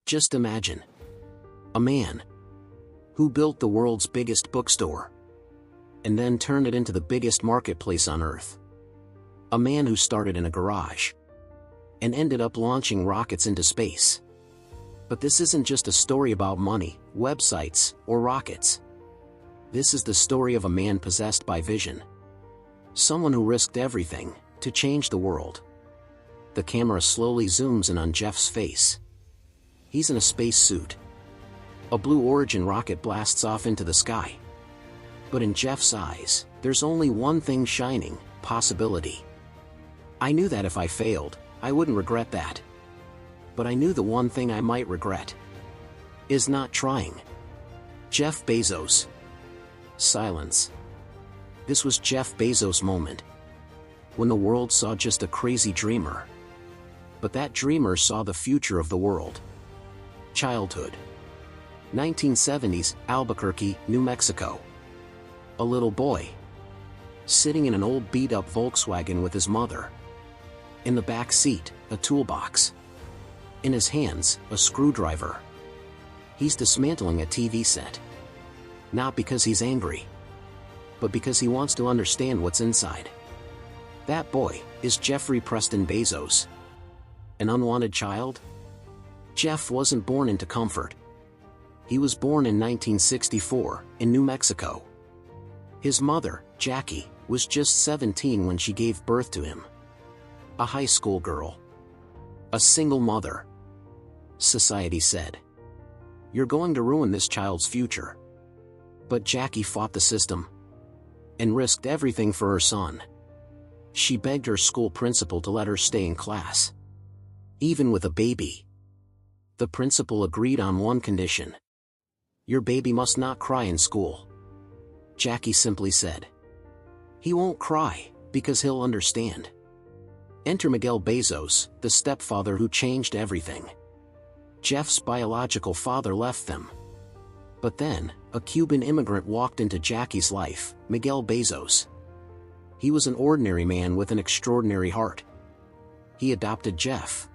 Just imagine. A man who built the world's biggest bookstore and then turned it into the biggest marketplace on Earth. A man who started in a garage and ended up launching rockets into space. But this isn't just a story about money, websites, or rockets. This is the story of a man possessed by vision. Someone who risked everything to change the world. The camera slowly zooms in on Jeff's face. He's in a space suit. A Blue Origin rocket blasts off into the sky. But in Jeff's eyes, there's only one thing shining: possibility. I knew that if I failed, I wouldn't regret that. But I knew the one thing I might regret is not trying. Jeff Bezos. Silence. This was Jeff Bezos' moment. When the world saw just a crazy dreamer. But that dreamer saw the future of the world. Childhood. 1970s, Albuquerque, New Mexico. A little boy. Sitting in an old beat-up Volkswagen with his mother. In the back seat, a toolbox. In his hands, a screwdriver. He's dismantling a TV set. Not because he's angry, but because he wants to understand what's inside. That boy is Jeffrey Preston Bezos. An unwanted child? Jeff wasn't born into comfort. He was born in 1964, in New Mexico. His mother, Jackie, was just 17 when she gave birth to him. A high school girl. A single mother. Society said, "You're going to ruin this child's future." But Jackie fought the system and risked everything for her son. She begged her school principal to let her stay in class, even with a baby. The principal agreed on one condition: your baby must not cry in school. Jackie simply said, "He won't cry, because he'll understand." Enter Miguel Bezos, the stepfather who changed everything. Jeff's biological father left them. But then, a Cuban immigrant walked into Jackie's life, Miguel Bezos. He was an ordinary man with an extraordinary heart. He adopted Jeff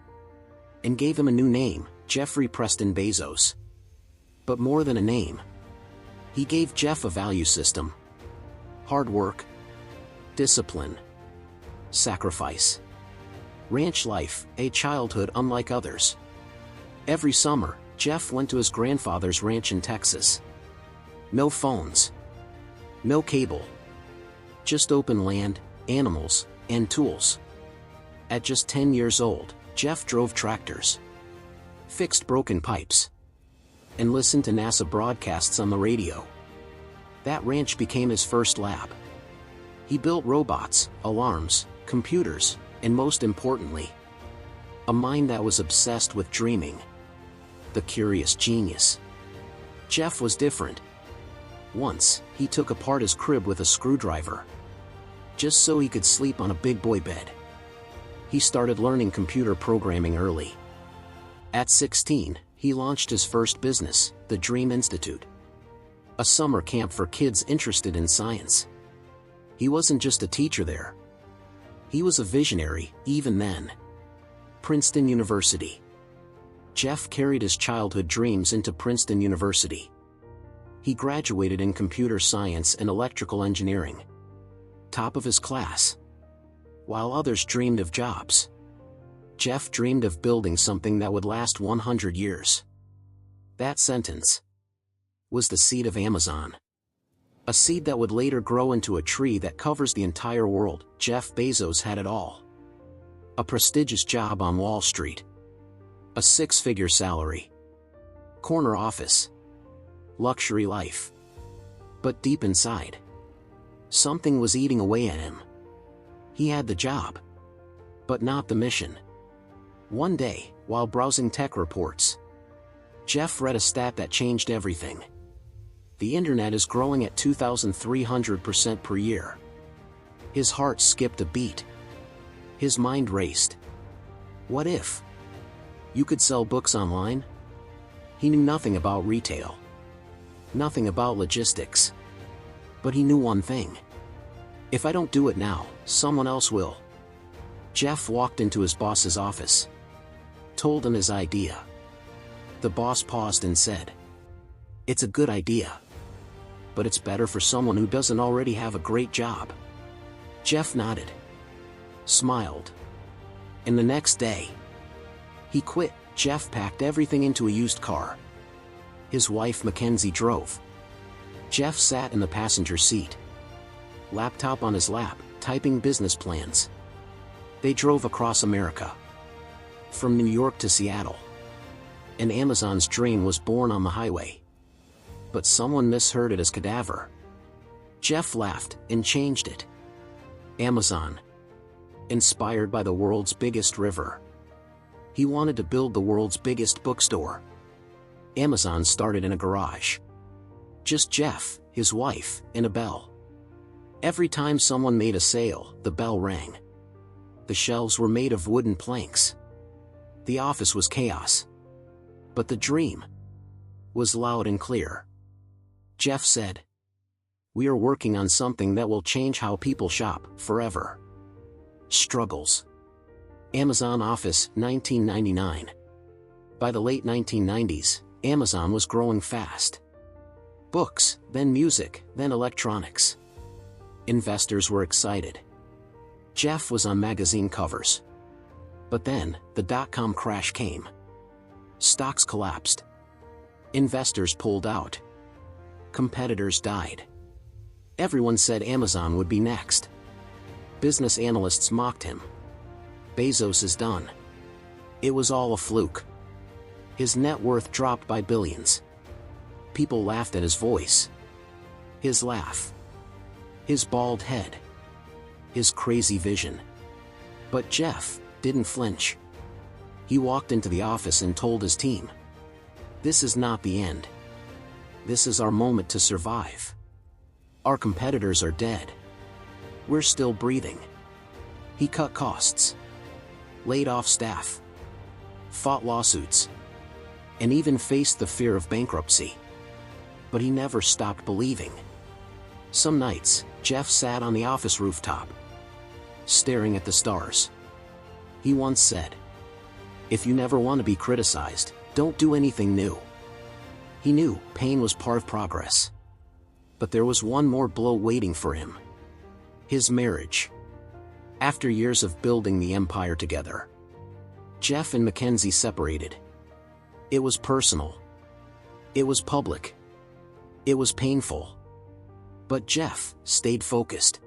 and gave him a new name, Jeffrey Preston Bezos. But more than a name, he gave Jeff a value system: hard work, discipline, sacrifice. Ranch life, a childhood unlike others. Every summer, Jeff went to his grandfather's ranch in Texas. No phones. No cable. Just open land, animals, and tools. At just 10 years old, Jeff drove tractors, fixed broken pipes, and listened to NASA broadcasts on the radio. That ranch became his first lab. He built robots, alarms, computers, and most importantly, a mind that was obsessed with dreaming. The curious genius. Jeff was different. Once, he took apart his crib with a screwdriver, just so he could sleep on a big boy bed. He started learning computer programming early. At 16, he launched his first business, the Dream Institute, a summer camp for kids interested in science. He wasn't just a teacher there. He was a visionary, even then. Princeton University. Jeff carried his childhood dreams into Princeton University. He graduated in computer science and electrical engineering, top of his class. While others dreamed of jobs, Jeff dreamed of building something that would last 100 years. That sentence was the seed of Amazon. A seed that would later grow into a tree that covers the entire world. Jeff Bezos had it all. A prestigious job on Wall Street. A six-figure salary. Corner office. Luxury life. But deep inside, something was eating away at him. He had the job, but not the mission. One day, while browsing tech reports, Jeff read a stat that changed everything. The internet is growing at 2,300% per year. His heart skipped a beat. His mind raced. What if you could sell books online? He knew nothing about retail, nothing about logistics. But he knew one thing: if I don't do it now, someone else will. Jeff walked into his boss's office, told him his idea. The boss paused and said, "It's a good idea. But it's better for someone who doesn't already have a great job." Jeff nodded, smiled, and the next day, he quit. Jeff packed everything into a used car. His wife Mackenzie drove. Jeff sat in the passenger seat, laptop on his lap, typing business plans. They drove across America, from New York to Seattle. And Amazon's dream was born on the highway. But someone misheard it as cadaver. Jeff laughed and changed it. Amazon. Inspired by the world's biggest river. He wanted to build the world's biggest bookstore. Amazon started in a garage. Just Jeff, his wife, and a bell. Every time someone made a sale, the bell rang. The shelves were made of wooden planks. The office was chaos. But the dream was loud and clear. Jeff said, "We are working on something that will change how people shop, forever." Struggles. Amazon office, 1999. By the late 1990s, Amazon was growing fast. Books, then music, then electronics. Investors were excited. Jeff was on magazine covers. But then, the dot-com crash came. Stocks collapsed. Investors pulled out. Competitors died. Everyone said Amazon would be next. Business analysts mocked him. Bezos is done. It was all a fluke. His net worth dropped by billions. People laughed at his voice. His laugh. His bald head. His crazy vision. But Jeff didn't flinch. He walked into the office and told his team, "This is not the end. This is our moment to survive. Our competitors are dead. We're still breathing." He cut costs, laid off staff, fought lawsuits, and even faced the fear of bankruptcy. But he never stopped believing. Some nights, Jeff sat on the office rooftop, staring at the stars. He once said, "If you never want to be criticized, don't do anything new." He knew pain was part of progress. But there was one more blow waiting for him. His marriage. After years of building the empire together, Jeff and Mackenzie separated. It was personal. It was public. It was painful. But Jeff stayed focused.